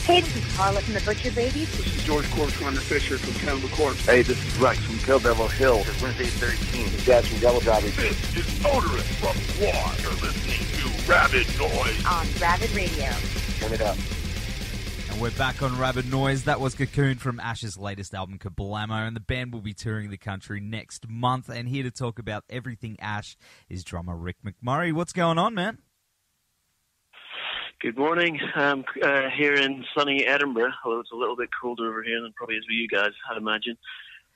Hey, this is Carla from the Butcher Babies. This is George Corcoran Fisher from Cannibal Corpse. Hey, this is Rex from Kill Devil Hill. It's Wednesday 13. This is Dad from Devil Driving. This is Motorist from War. You're listening to Rabid Noise on Rabid Radio. Turn it up. And we're back on Rabid Noise. That was Cocoon from Ash's latest album, Kablamo, and the band will be touring the country next month. And here to talk about everything Ash is drummer Rick Mcmurray. What's going on, man? Good morning. I'm here in sunny Edinburgh, although it's a little bit colder over here than probably is for you guys, I'd imagine.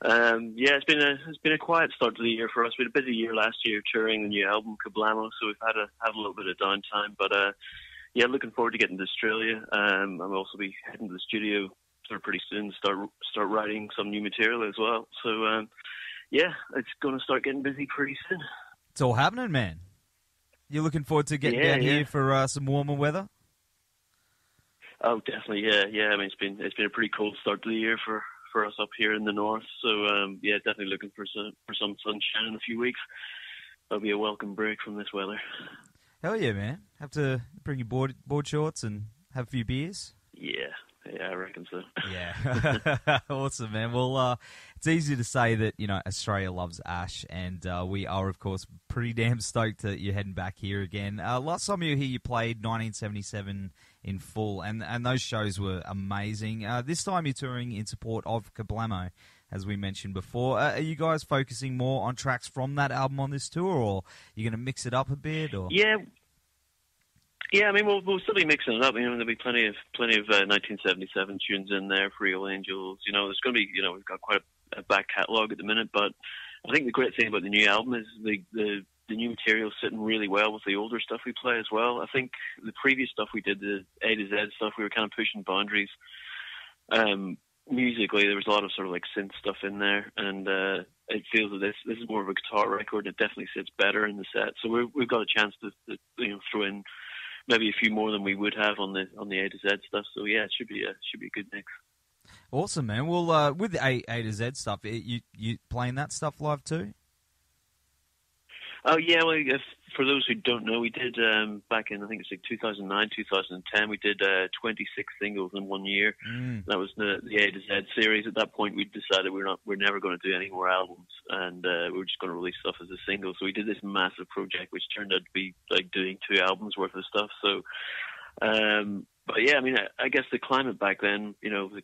It's been a quiet start to the year for us. We had a busy year last year touring the new album Kablamo, so we've had a little bit of downtime. But looking forward to getting to Australia. I'll also be heading to the studio sort of pretty soon to start writing some new material as well. So it's going to start getting busy pretty soon. It's all happening, man. You're looking forward to getting down here for some warmer weather? Oh, definitely, yeah. I mean, it's been a pretty cold start to the year for us up here in the north. So, definitely looking for some sunshine in a few weeks. That'll be a welcome break from this weather. Hell yeah, man. Have to bring your board shorts and have a few beers? Yeah, I reckon so. Yeah. Awesome, man. Well, it's easy to say that, Australia loves Ash, and we are, of course, pretty damn stoked that you're heading back here again. Last time you were here, you played 1977 in full, and those shows were amazing. This time you're touring in support of Kablamo, as we mentioned before. Are you guys focusing more on tracks from that album on this tour, or are you going to mix it up a bit? Or Yeah, I mean, we'll still be mixing it up. There'll be plenty of 1977 tunes in there, For Real Angels. There's going to be, we've got quite a back catalogue at the minute, but I think the great thing about the new album is the new material's sitting really well with the older stuff we play as well. I think the previous stuff we did, the A to Z stuff, we were kind of pushing boundaries. Musically, there was a lot of sort of like synth stuff in there, and it feels that this is more of a guitar record, and it definitely sits better in the set. So we've got a chance to throw in maybe a few more than we would have on the A to Z stuff. So yeah, it should be a good mix. Awesome, man. Well, with the A to Z stuff, you playing that stuff live too? Oh yeah, well, for those who don't know, we did back in, I think it's like 2009, 2010. We did 26 singles in 1 year. That was the A to Z series. At that point, we decided we're never going to do any more albums, and we were just going to release stuff as a single. So we did this massive project, which turned out to be like doing 2 albums worth of stuff. So, but yeah, I mean, I guess the climate back then,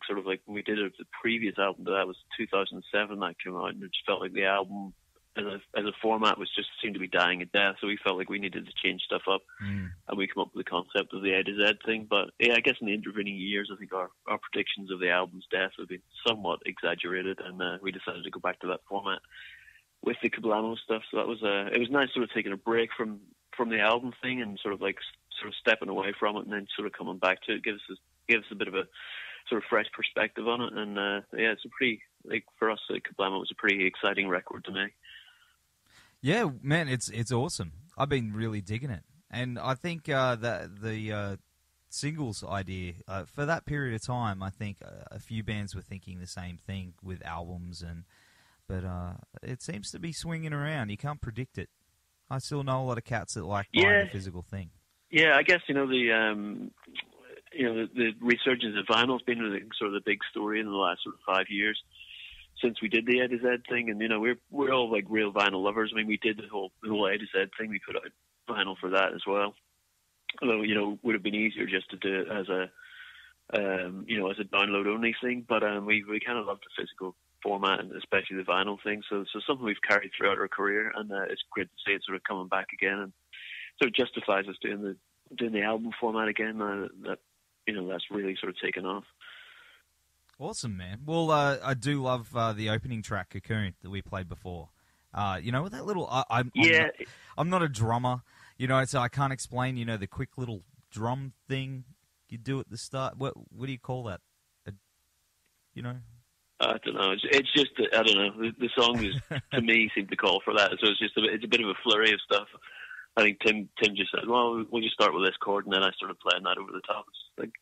sort of like when we did the previous album, that was 2007 that came out, and it just felt like the album as a format was just seemed to be dying a death, so we felt like we needed to change stuff up, and we come up with the concept of the A to Z thing. But yeah, I guess in the intervening years, I think our predictions of the album's death have been somewhat exaggerated, and we decided to go back to that format with the Kablamo stuff. So that was it was nice sort of taking a break from the album thing and sort of stepping away from it, and then sort of coming back to it. Gives us a bit of a sort of fresh perspective on it, and it's a pretty, like, for us, Kablamo was a pretty exciting record to me. Yeah, man, it's awesome. I've been really digging it, and I think that the singles idea for that period of time, I think a few bands were thinking the same thing with albums, but it seems to be swinging around. You can't predict it. I still know a lot of cats that like buying the physical thing. Yeah, I guess the resurgence of vinyl has been sort of the big story in the last sort of 5 years. Since we did the A to Z thing, and we're all like real vinyl lovers. I mean, we did the whole A to Z thing. We put out vinyl for that as well. Although would have been easier just to do it as a as a download only thing. But we kind of love the physical format, and especially the vinyl thing. So something we've carried throughout our career, and it's great to see it sort of coming back again, and sort of justifies us doing the album format again. That's really sort of taken off. Awesome, man. Well, I do love the opening track, Cocoon, that we played before. With that little... I'm not a drummer, so I can't explain, the quick little drum thing you do at the start. What do you call that? I don't know. It's just, I don't know. The song is, to me, seemed to call for that. So it's a bit of a flurry of stuff. I think Tim just said, well, we'll just start with this chord, and then I started playing that over the top. It's like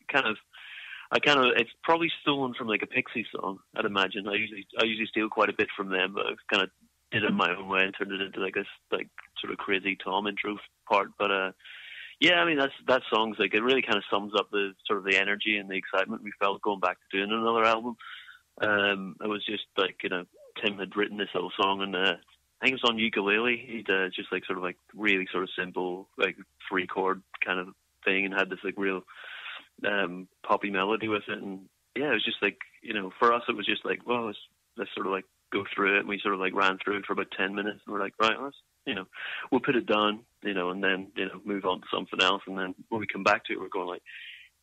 it's probably stolen from like a Pixies song, I'd imagine. I usually steal quite a bit from them, but I've kind of did it my own way and turned it into like this like sort of crazy Tom intro part. But Yeah, I mean that song's like, it really kind of sums up the sort of the energy and the excitement we felt going back to doing another album. It was just like, Tim had written this little song, and I think it was on ukulele. He'd just like sort of like really sort of simple like 3-chord kind of thing, and had this like real poppy melody with it. And yeah, it was just like, for us it was just like, well, let's sort of like go through it. And we sort of like ran through it for about 10 minutes, and we're like, right, let's, we'll put it down, and then move on to something else. And then when we come back to it, we're going like,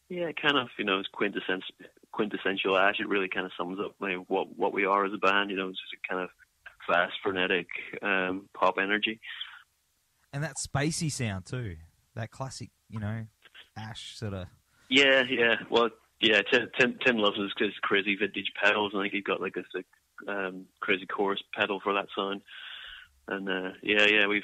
yeah, kind of, it's quintessential Ash. It really kind of sums up like what we are as a band. It's just a kind of fast, frenetic pop energy, and that spacey sound too. That classic, Ash sort of. Yeah. Well, yeah. Tim loves his crazy vintage pedals, and I think he's got like this crazy chorus pedal for that sound. And we've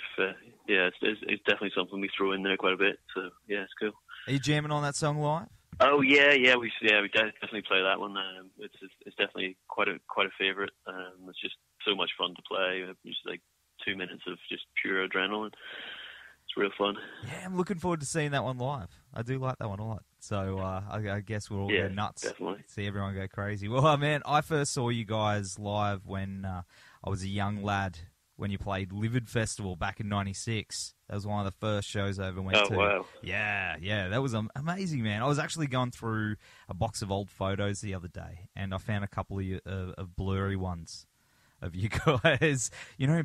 it's definitely something we throw in there quite a bit. So yeah, it's cool. Are you jamming on that song live? Oh we definitely play that one. It's definitely quite a favorite. It's just so much fun to play. Just like 2 minutes of just pure adrenaline. It's real fun. Yeah, I'm looking forward to seeing that one live. I do like that one a lot. So I guess we'll all go nuts. Definitely. See everyone go crazy. Well, man, I first saw you guys live when I was a young lad, when you played Livid Festival back in '96. That was one of the first shows I ever went to. Oh, wow. Yeah, that was amazing, man. I was actually going through a box of old photos the other day, and I found a couple of blurry ones of you guys,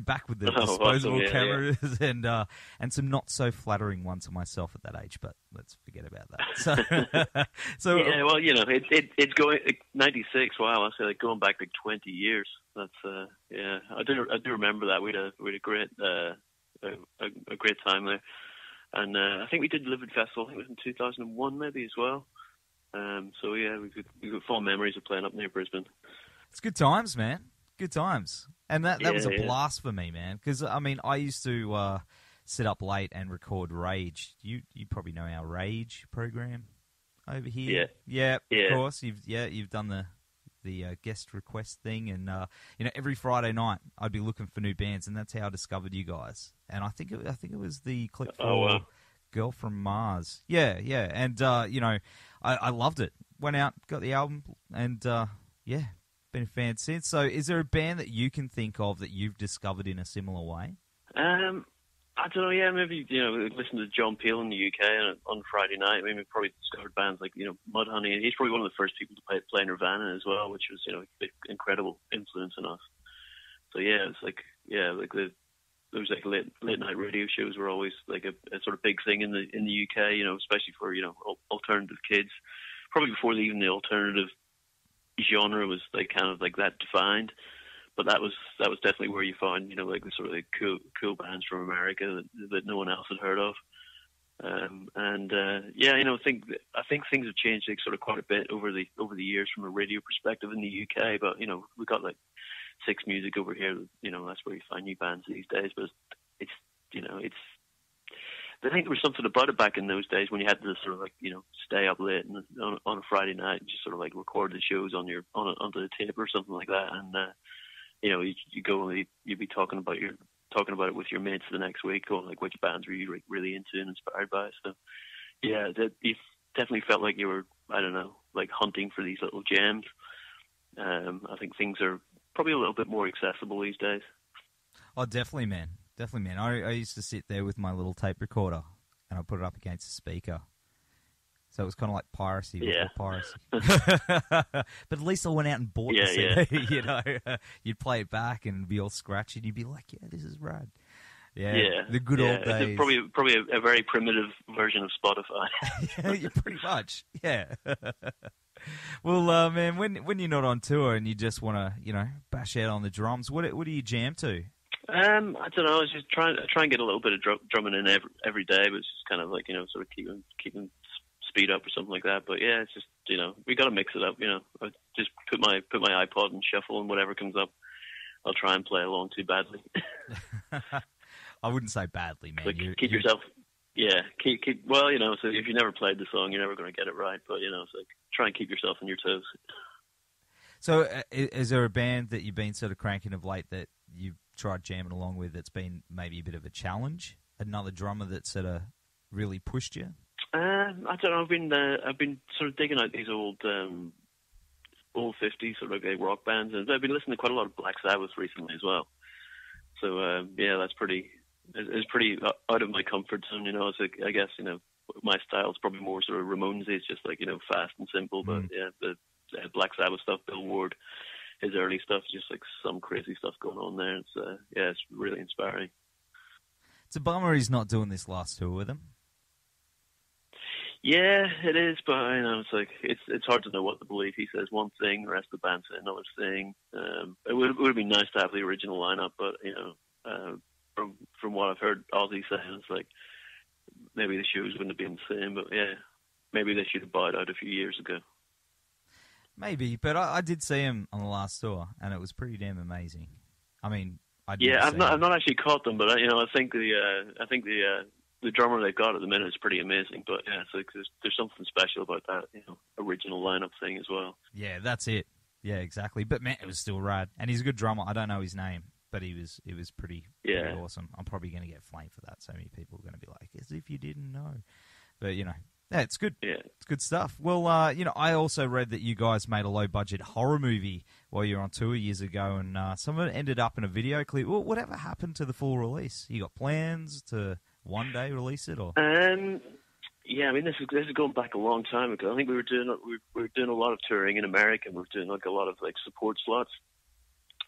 back with the disposable cameras, and some not so flattering ones of myself at that age, but let's forget about that. So yeah, well, it's going 96. Wow, I say like going back like 20 years. That's I do remember that. We had a great a great time there, and I think we did Livid Festival. I think it was in 2001 maybe as well. So yeah, we've got fond memories of playing up near Brisbane. It's good times, man. Good times. And that was a blast for me, man. Because, I mean, I used to sit up late and record Rage. You probably know our Rage program over here. Yeah. Of course. You've done the guest request thing. And, every Friday night I'd be looking for new bands. And that's how I discovered you guys. And I think it was the click for Girl from Mars. Yeah. And, I loved it. Went out, got the album, and, been a fan since. So is there a band that you can think of that you've discovered in a similar way? I don't know, maybe, listen to John Peel in the UK on Friday night. I mean, we probably discovered bands like, Mudhoney. He's probably one of the first people to play Nirvana as well, which was, an incredible influence on us. So yeah, it's like, those like late night radio shows were always like a sort of big thing in the UK, especially for, alternative kids. Probably before even the alternative genre was like kind of like that defined, but that was definitely where you found like the sort of like cool bands from America that no one else had heard of. I think things have changed like sort of quite a bit over the years from a radio perspective in the UK. But we've got like Six Music over here. That's where you find new bands these days. But it's I think there was something about it back in those days when you had to sort of like, stay up late on a Friday night and just sort of like record the shows onto the tape or something like that. And, you go and you'd be talking about it with your mates the next week, going like, which bands were you really into and inspired by? So yeah, you definitely felt like you were, I don't know, like hunting for these little gems. I think things are probably a little bit more accessible these days. Oh, definitely, man. Definitely, man. I used to sit there with my little tape recorder and I put it up against the speaker. So it was kind of like piracy before piracy. But at least I went out and bought the CD, You'd play it back and it'd be all scratchy and you'd be like, yeah, this is rad. Yeah, the good old days. It's probably a very primitive version of Spotify. Yeah, pretty much, yeah. Well, man, when you're not on tour and you just want to, bash out on the drums, what do you jam to? I don't know. I was just trying and get a little bit of drumming in every day, but it's just kind of like sort of keeping speed up or something like that. But yeah, it's just we got to mix it up. I just put my iPod and shuffle, and whatever comes up, I'll try and play along to badly. I wouldn't say badly, man. But keep yourself. Yeah, keep. Well, so if you never played the song, you're never going to get it right. But it's like try and keep yourself on your toes. So, is there a band that you've been sort of cranking of late that you've tried jamming along with that's been maybe a bit of a challenge? Another drummer that sort of really pushed you? I don't know. I've been sort of digging out these old 50s sort of rock bands, and I've been listening to quite a lot of Black Sabbath recently as well. So that's pretty. It's pretty out of my comfort zone. You know, it's like, I guess, you know, my style's probably more sort of Ramones. It's just like, you know, fast and simple. But the Black Sabbath stuff, Bill Ward, his early stuff, just like some crazy stuff going on there. It's it's really inspiring. It's a bummer he's not doing this last tour with him. Yeah, it is, but you know, it's like it's hard to know what to believe. He says one thing, the rest of the band say another thing. It would be nice to have the original lineup, but you know, from what I've heard Ozzy saying, it's like maybe the shows wouldn't have been the same. But yeah, maybe they should have bowed out a few years ago. Maybe, but I did see him on the last tour, and it was pretty damn amazing. I mean, I've not actually caught them, but you know, I think the drummer they've got at the minute is pretty amazing. But yeah, it's like there's something special about that, you know, original lineup thing as well. Yeah, that's it. Yeah, exactly. But man, it was still rad, and he's a good drummer. I don't know his name, but it was pretty awesome. I'm probably going to get flamed for that. So many people are going to be like, as if you didn't know. But you know, yeah, it's good. Yeah, it's good stuff. Well, you know, I also read that you guys made a low-budget horror movie while you were on tour years ago, and some of it ended up in a video clip. Well, whatever happened to the full release? You got plans to one day release it, or? Yeah, I mean, this is going back a long time ago. I think we were doing a lot of touring in America. We were doing like a lot of like support slots,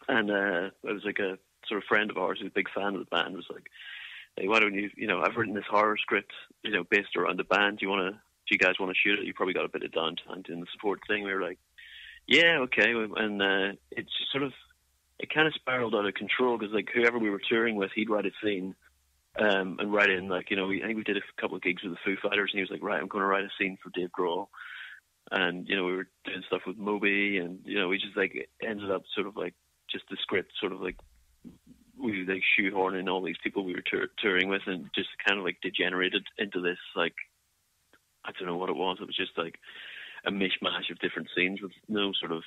and it was like a sort of friend of ours who's a big fan of the band was like, "Hey, why don't you know, I've written this horror script, you know, based around the band. Do you guys want to shoot it? You probably got a bit of downtime doing the support thing." We were like, "Yeah, okay," and it's sort of it kind of spiraled out of control because like whoever we were touring with, he'd write a scene. And write in, like, you know, I think we did a couple of gigs with the Foo Fighters, and he was like, right, I'm going to write a scene for Dave Grohl. And, you know, we were doing stuff with Moby, and, you know, we just, like, ended up sort of, like, just the script sort of, like, we, like, shoehorning all these people we were touring with, and just kind of, like, degenerated into this, like, I don't know what it was. It was just, like, a mishmash of different scenes with no sort of,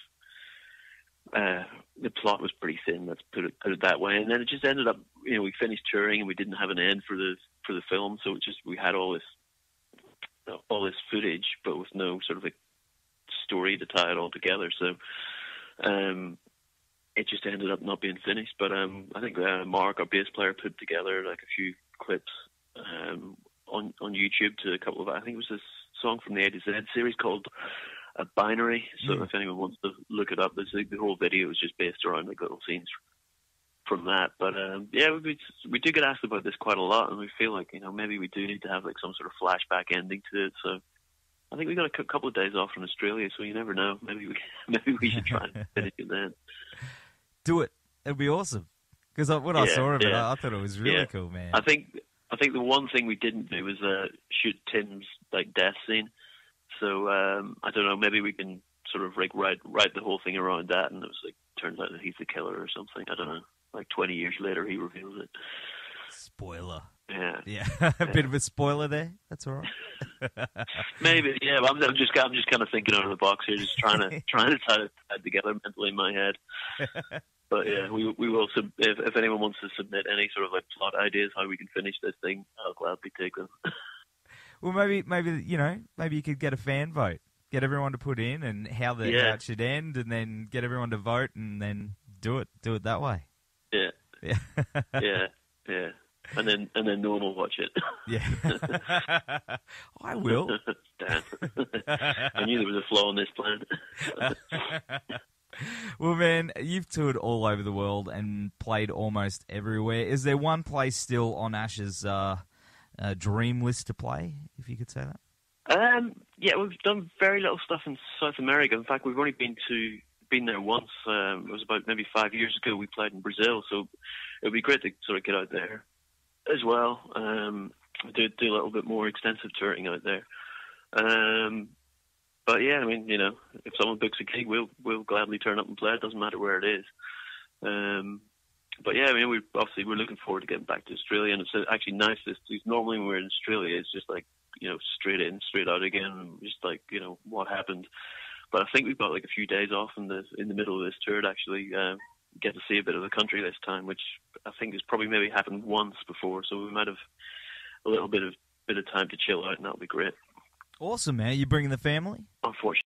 the plot was pretty thin, let's put it that way. And then it just ended up, you know, we finished touring and we didn't have an end for the film, so we had all this footage, but with no sort of a story to tie it all together. So it just ended up not being finished. But I think Mark, our bass player, put together like a few clips on YouTube to a couple of, I think it was this song from the A to Z series called A Binary. So if anyone wants to look it up, the whole video is just based around like little scenes from that. But yeah, we do get asked about this quite a lot, and we feel like, you know, maybe we do need to have like some sort of flashback ending to it. So I think we got a couple of days off from Australia, so you never know. Maybe we should try and finish it then. Do it. It'd be awesome. Because when I saw it, I thought it was really cool, man. I think the one thing we didn't do was shoot Tim's like death scene. So I don't know. Maybe we can sort of like write the whole thing around that, and it was like turns out that he's the killer or something. I don't know. Like 20 years later, he reveals it. Spoiler. Yeah. A bit of a spoiler there. That's all right. Maybe, yeah. But I'm just kind of thinking out of the box here, just trying to tie it together mentally in my head. But yeah, we will. If anyone wants to submit any sort of like plot ideas how we can finish this thing, I'll gladly take them. Well, maybe you could get a fan vote, get everyone to put in and how it should end, and then get everyone to vote, and then do it that way. Yeah. Yeah. And then no one will watch it. Yeah. I will. Damn. I knew there was a flaw in this plan. Well, man, you've toured all over the world and played almost everywhere. Is there one place still on Ash's dream list to play, if you could say that? Yeah, we've done very little stuff in South America. In fact, we've only been there once. It was about maybe 5 years ago. We played in Brazil, so it would be great to sort of get out there as well. Do a little bit more extensive touring out there. But yeah, I mean, you know, if someone books a gig, we'll gladly turn up and play. It doesn't matter where it is. But yeah, I mean, we're looking forward to getting back to Australia, and it's actually nice. Normally when we're in Australia, it's just like, you know, straight in, straight out again, just like, you know, what happened. But I think we've got like a few days off in the middle of this tour to actually get to see a bit of the country this time, which I think has probably maybe happened once before. So we might have a little bit of bit of time to chill out, and that'll be great. Awesome, man. You bringing the family? Unfortunately.